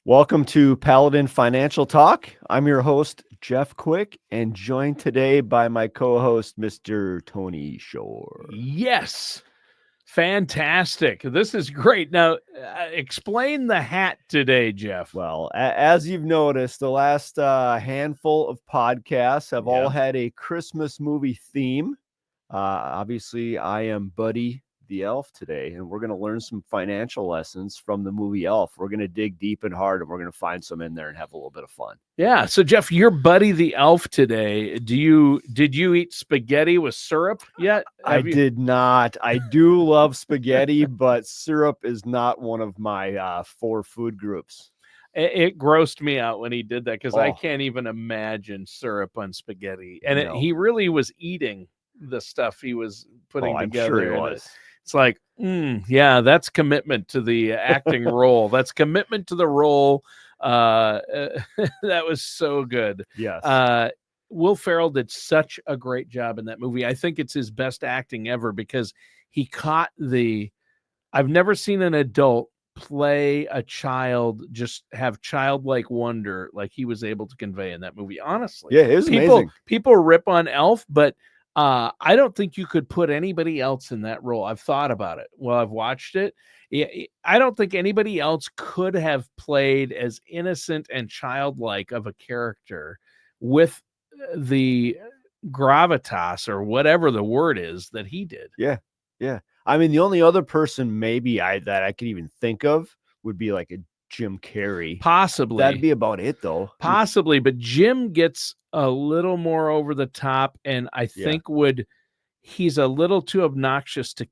Welcome to Paladin Financial Talk. I'm your host, Jeff Quick, and joined today by my co-host, Mr. Tony Shore. Yes. Fantastic. This is great. Now, explain the hat today, Jeff. Well, as you've noticed, the last handful of podcasts have all had a Christmas movie theme. Obviously, I am Buddy the Elf today, and we're going to learn some financial lessons from the movie Elf. We're going to dig deep and hard, and we're going to find some in there and have a little bit of fun. Yeah. So, Jeff, you're Buddy the Elf today. Did you eat spaghetti with syrup yet? I did not. I do love spaghetti, but syrup is not one of my 4 food groups. It grossed me out when he did that because I can't even imagine syrup on spaghetti. And he really was eating the stuff he was putting together. I'm sure he was. It's like, yeah, that's commitment to the acting role. That's commitment to the role. That was so good. Yes. Will Ferrell did such a great job in that movie. I think it's his best acting ever because he caught I've never seen an adult play a child, just have childlike wonder like he was able to convey in that movie. Honestly. Yeah, it was amazing. People rip on Elf, but I don't think you could put anybody else in that role. I've thought about it while I've watched it. I don't think anybody else could have played as innocent and childlike of a character with the gravitas or whatever the word is that he did. Yeah. I mean, the only other person maybe that I could even think of would be like a Jim Carrey. Possibly. That'd be about it, though. Possibly, but Jim gets a little more over the top, and I think he's a little too obnoxious to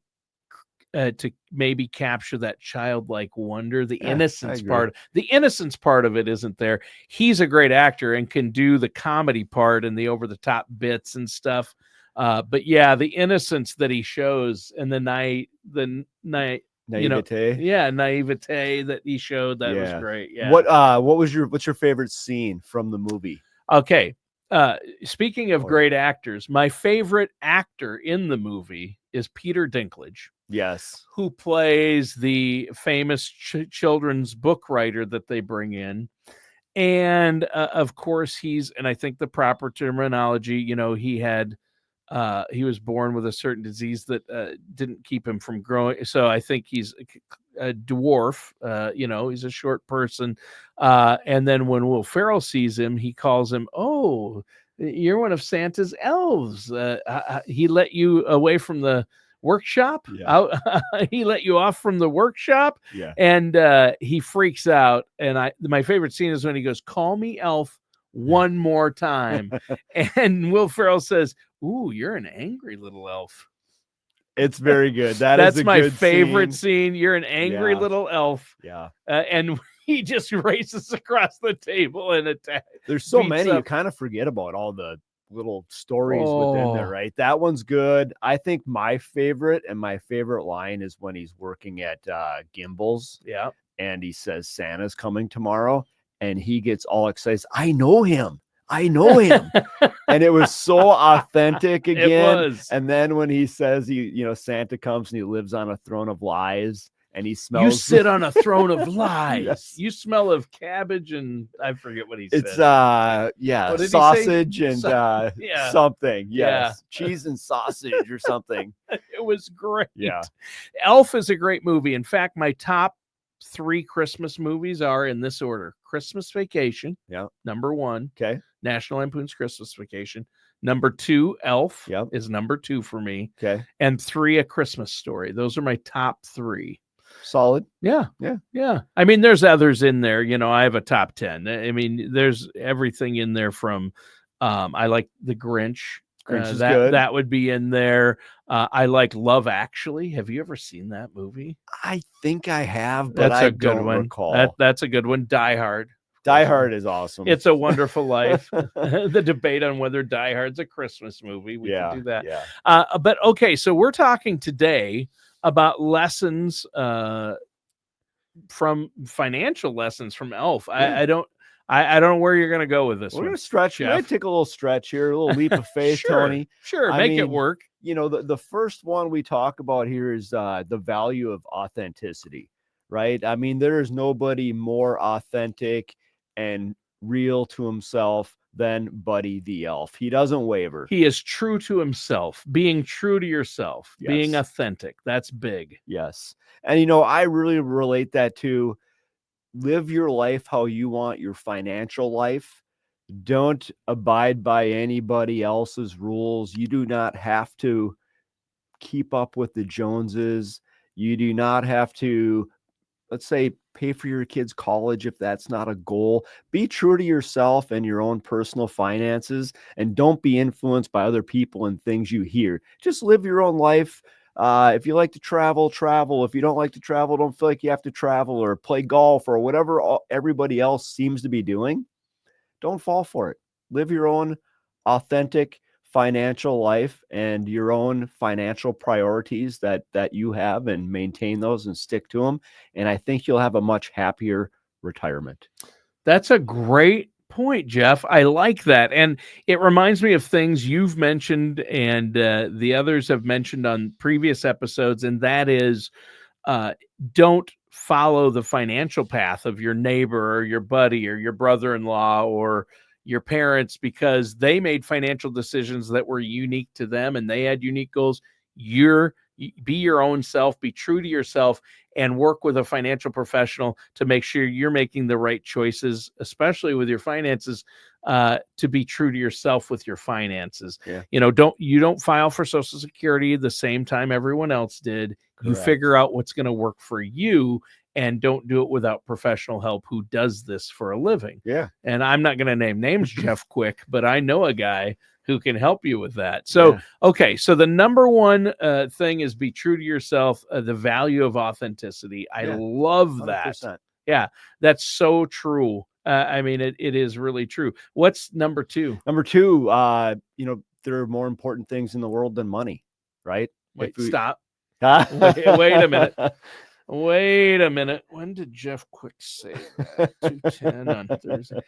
maybe capture that childlike wonder, the innocence part. The innocence part of it isn't there. He's a great actor and can do the comedy part and the over the top bits and stuff. But yeah, the innocence that he shows and the naivete that he showed, that was great. Yeah. What's your favorite scene from the movie? Okay. Speaking of great actors, my favorite actor in the movie is Peter Dinklage. Yes. Who plays the famous children's book writer that they bring in. And of course and I think the proper terminology, he was born with a certain disease that didn't keep him from growing. So I think he's a dwarf, he's a short person. And then when Will Ferrell sees him, he calls him, "Oh, you're one of Santa's elves. He let you away from the workshop. He let you off from the workshop." And he freaks out. And my favorite scene is when he goes, "Call me Elf one more time." And Will Ferrell says, "Ooh, you're an angry little elf." It's very good. That's my favorite scene. You're an angry little elf. Yeah. And he just races across the table and attacks. There's so many, you kind of forget about all the little stories within there, right? That one's good. I think my favorite line is when he's working at Gimbel's. Yeah. And he says, "Santa's coming tomorrow." And he gets all excited. "I know him. And it was so authentic again. It was. And then when he says Santa comes and he lives on a throne of lies and he smells. "You sit on a throne of lies." Yes. You smell of cabbage and I forget what he said. It's sausage and something. Yes. Yeah. Cheese and sausage or something. It was great. Yeah. Elf is a great movie. In fact, my top 3 Christmas movies are in this order: Christmas Vacation. Yeah. Number 1. Okay. National Lampoon's Christmas Vacation. Number 2, Elf. Yep. Is number 2 for me. Okay. And 3, A Christmas Story. Those are my top 3. Solid. Yeah. I mean, there's others in there. I have a top 10. I mean, there's everything in there from, I like The Grinch. Grinch is good. That would be in there. I like Love Actually. Have you ever seen that movie? I think I have, but I don't recall. That's a good one. Die Hard. Die Hard is awesome. It's a Wonderful Life. The debate on whether Die Hard's a Christmas movie. We can do that. Yeah. But okay, so we're talking today about lessons from financial lessons from Elf. Yeah. I don't know where you're going to go with this. We're going to stretch. We're going to take a little stretch here, a little leap of faith, Tony. Sure, make it work. The first one we talk about here is the value of authenticity, right? I mean, there is nobody more authentic and real to himself than Buddy the Elf. He doesn't waver. He is true to himself, being true to yourself, being Yes. authentic. That's big. Yes. And I really relate that to live your life how you want your financial life. Don't abide by anybody else's rules. You do not have to keep up with the Joneses. You do not have to, let's say, pay for your kids' college if that's not a goal. Be true to yourself and your own personal finances, and don't be influenced by other people and things you hear. Just live your own life. If you like to travel, travel. If you don't like to travel, don't feel like you have to travel or play golf or whatever everybody else seems to be doing. Don't fall for it. Live your own authentic financial life and your own financial priorities that you have, and maintain those and stick to them. And I think you'll have a much happier retirement. That's a great point, Jeff. I like that. And it reminds me of things you've mentioned and the others have mentioned on previous episodes. And that is, don't follow the financial path of your neighbor or your buddy or your brother-in-law or your parents, because they made financial decisions that were unique to them and they had unique goals. Be your own self, be true to yourself, and work with a financial professional to make sure you're making the right choices, especially with your finances, to be true to yourself with your finances. Yeah. You don't file for Social Security the same time everyone else did. You Correct. figure out what's going to work for you, and don't do it without professional help who does this for a living. Yeah. And I'm not going to name names, Jeff Quick, but I know a guy who can help you with that. So, Yeah. okay. So the number one thing is be true to yourself, the value of authenticity. I Yeah. love that. 100%. Yeah, that's so true. I mean, it is really true. What's number two? Number two, there are more important things in the world than money, right? Wait, stop. Wait a minute. Wait a minute. When did Jeff Quick say that? 2:10 on Thursday.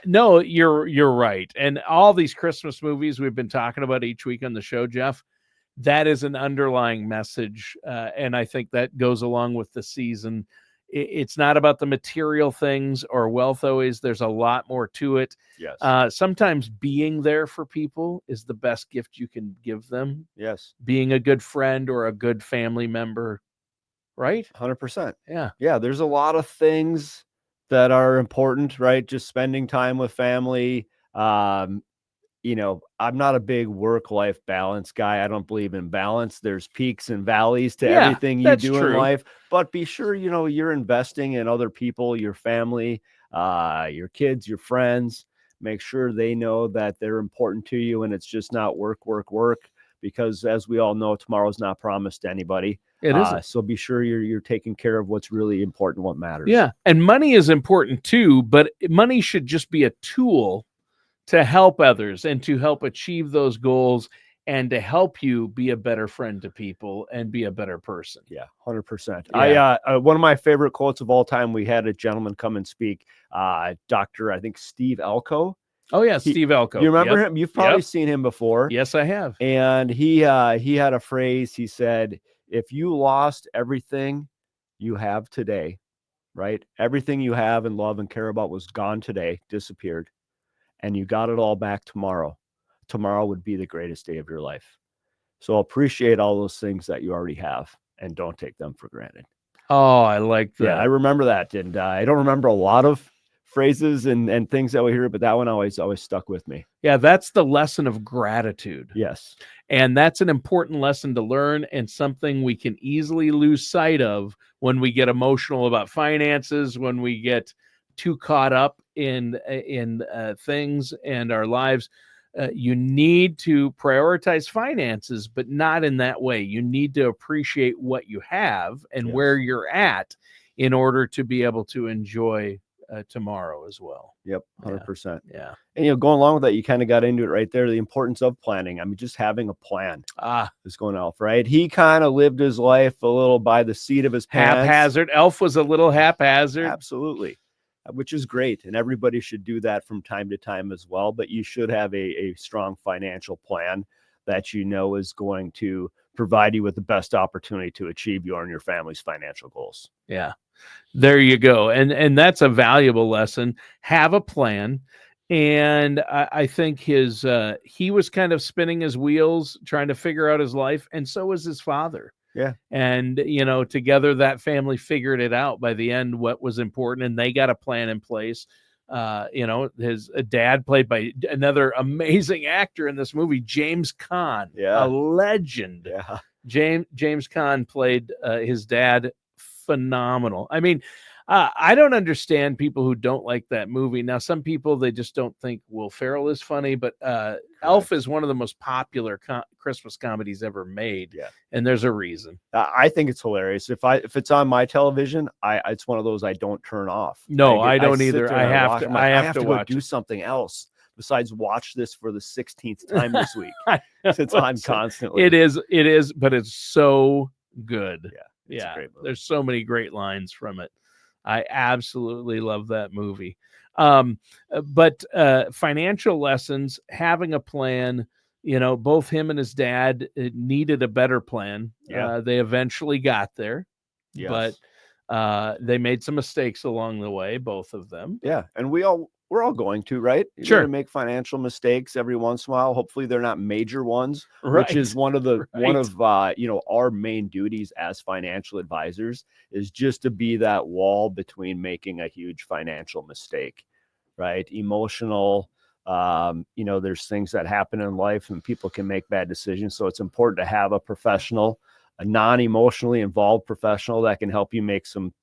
No, you're right. And all these Christmas movies we've been talking about each week on the show, Jeff, that is an underlying message. And I think that goes along with the season. It's not about the material things or wealth always. There's a lot more to it. Yes. Sometimes being there for people is the best gift you can give them. Yes. Being a good friend or a good family member. Right? 100%. Yeah. Yeah, there's a lot of things that are important, right? Just spending time with family. I'm not a big work-life balance guy. I don't believe in balance. There's peaks and valleys to Yeah, everything you that's do in true. life, but be sure, you're investing in other people, your family, your kids, your friends. Make sure they know that they're important to you and it's just not work, work, work, because as we all know, tomorrow's not promised to anybody. It isn't. So be sure you're taking care of what's really important, what matters. Yeah, and money is important too, but money should just be a tool to help others and to help achieve those goals and to help you be a better friend to people and be a better person. Yeah, 100%. Yeah. One of my favorite quotes of all time, we had a gentleman come and speak, Dr. I think Steve Elko. Oh yeah, Steve Elko. You remember Yep. him? You've probably Yep. seen him before. Yes, I have. And he had a phrase. He said, if you lost everything you have today, right? Everything you have and love and care about was gone today, disappeared, and you got it all back tomorrow, tomorrow would be the greatest day of your life. So appreciate all those things that you already have and don't take them for granted. Oh, I like that. Yeah, I remember that. And I don't remember a lot of phrases and things that we hear, but that one always stuck with me. Yeah, that's the lesson of gratitude. Yes. And that's an important lesson to learn and something we can easily lose sight of when we get emotional about finances, when we get too caught up in things and our lives. You need to prioritize finances, but not in that way. You need to appreciate what you have and Yes. where you're at in order to be able to enjoy tomorrow as well. Yep, 100%. Yeah. And going along with that, you kind of got into it right there, the importance of planning. I mean, just having a plan is going off, right? He kind of lived his life a little by the seat of his pants. Haphazard. Elf was a little haphazard. Absolutely. Which is great. And everybody should do that from time to time as well. But you should have a strong financial plan that you know is going to provide you with the best opportunity to achieve your and your family's financial goals. Yeah. There you go. And that's a valuable lesson. Have a plan. And I think he was kind of spinning his wheels trying to figure out his life, and so was his father. Yeah. And together that family figured it out by the end, what was important, and they got a plan in place. His dad, played by another amazing actor in this movie, James Caan, Yeah. a legend. Yeah. James Caan played his dad phenomenal. I mean, I don't understand people who don't like that movie. Now, some people, they just don't think Will Ferrell is funny, but Elf is one of the most popular Christmas comedies ever made. Yeah. And there's a reason. I think it's hilarious. If it's on my television, it's one of those I don't turn off. No, I don't either. I have to go watch do something else besides watch this for the 16th time this week. It's on constantly. It is, but it's so good. Yeah. It's a great movie. There's so many great lines from it. I absolutely love that movie. But financial lessons, having a plan, both him and his dad needed a better plan. Yeah. They eventually got there, Yes. but they made some mistakes along the way, both of them. Yeah. And we're all going to, right? You're Sure. going to make financial mistakes every once in a while. Hopefully they're not major ones, Right. which is one of our main duties as financial advisors is just to be that wall between making a huge financial mistake, right? Emotional, there's things that happen in life and people can make bad decisions. So it's important to have a professional, a non-emotionally involved professional that can help you make some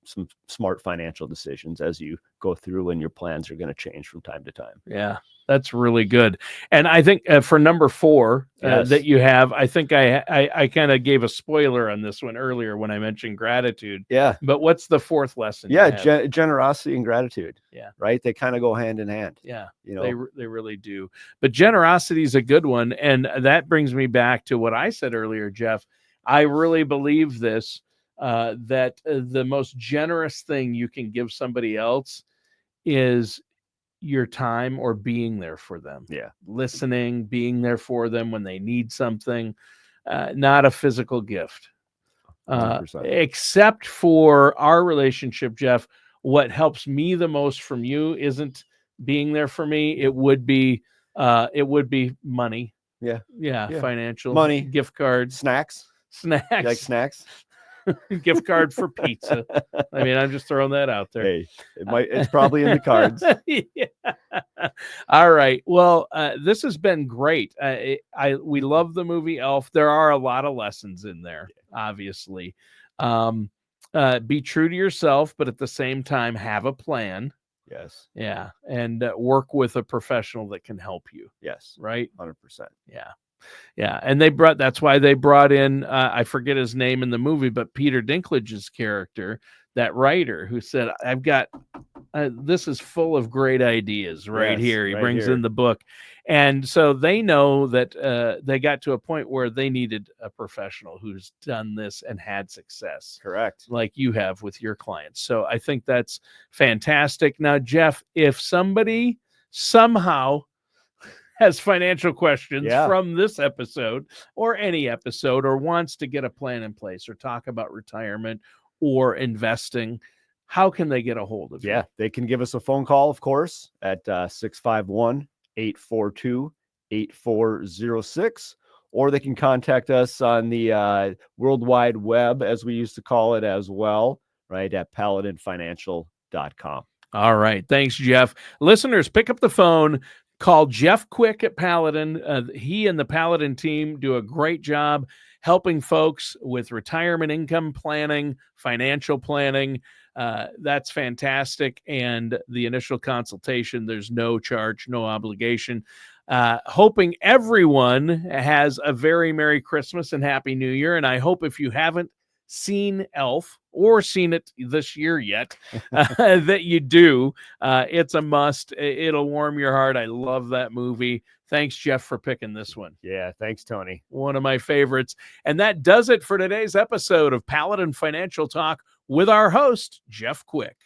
smart financial decisions as you go through, and your plans are going to change from time to time. Yeah, that's really good. And I think for number 4 that you have, I think I kind of gave a spoiler on this one earlier when I mentioned gratitude. Yeah. But what's the 4th lesson? Yeah, generosity and gratitude. Yeah. Right? They kind of go hand in hand. Yeah, they really do. But generosity is a good one. And that brings me back to what I said earlier, Jeff. I really believe this, that the most generous thing you can give somebody else is your time or being there for them. Yeah. Listening, being there for them when they need something, not a physical gift. 100%. Except for our relationship, Jeff, what helps me the most from you isn't being there for me. It would be money. Yeah. Financial money, gift cards, snacks. You like snacks? Gift card for pizza. I mean, I'm just throwing that out there. Hey, it's probably in the cards. Yeah. All right. Well, this has been great. We love the movie Elf. There are a lot of lessons in there, obviously. Be true to yourself, but at the same time, have a plan. Yes. Yeah. And work with a professional that can help you. Yes. Right? 100%. Yeah. Yeah, and that's why they brought in, I forget his name in the movie, but Peter Dinklage's character, that writer who said, I've got, this is full of great ideas here. He brings in the book. And so they know that they got to a point where they needed a professional who's done this and had success. Correct. Like you have with your clients. So I think that's fantastic. Now, Jeff, if somebody somehow has financial questions from this episode or any episode, or wants to get a plan in place or talk about retirement or investing, how can they get a hold of you? Yeah, they can give us a phone call, of course, at 651-842-8406, or they can contact us on the World Wide Web, as we used to call it as well, right, at paladinfinancial.com. All right. Thanks, Jeff. Listeners, pick up the phone. Call Jeff Quick at Paladin. He and the Paladin team do a great job helping folks with retirement income planning, financial planning. That's fantastic. And the initial consultation, there's no charge, no obligation. Hoping everyone has a very Merry Christmas and Happy New Year. And I hope if you haven't seen Elf or seen it this year yet, that you do. It's a must. It'll warm your heart. I love that movie. Thanks, Jeff, for picking this one. Yeah, thanks, Tony. One of my favorites. And that does it for today's episode of Paladin Financial Talk with our host, Jeff Quick.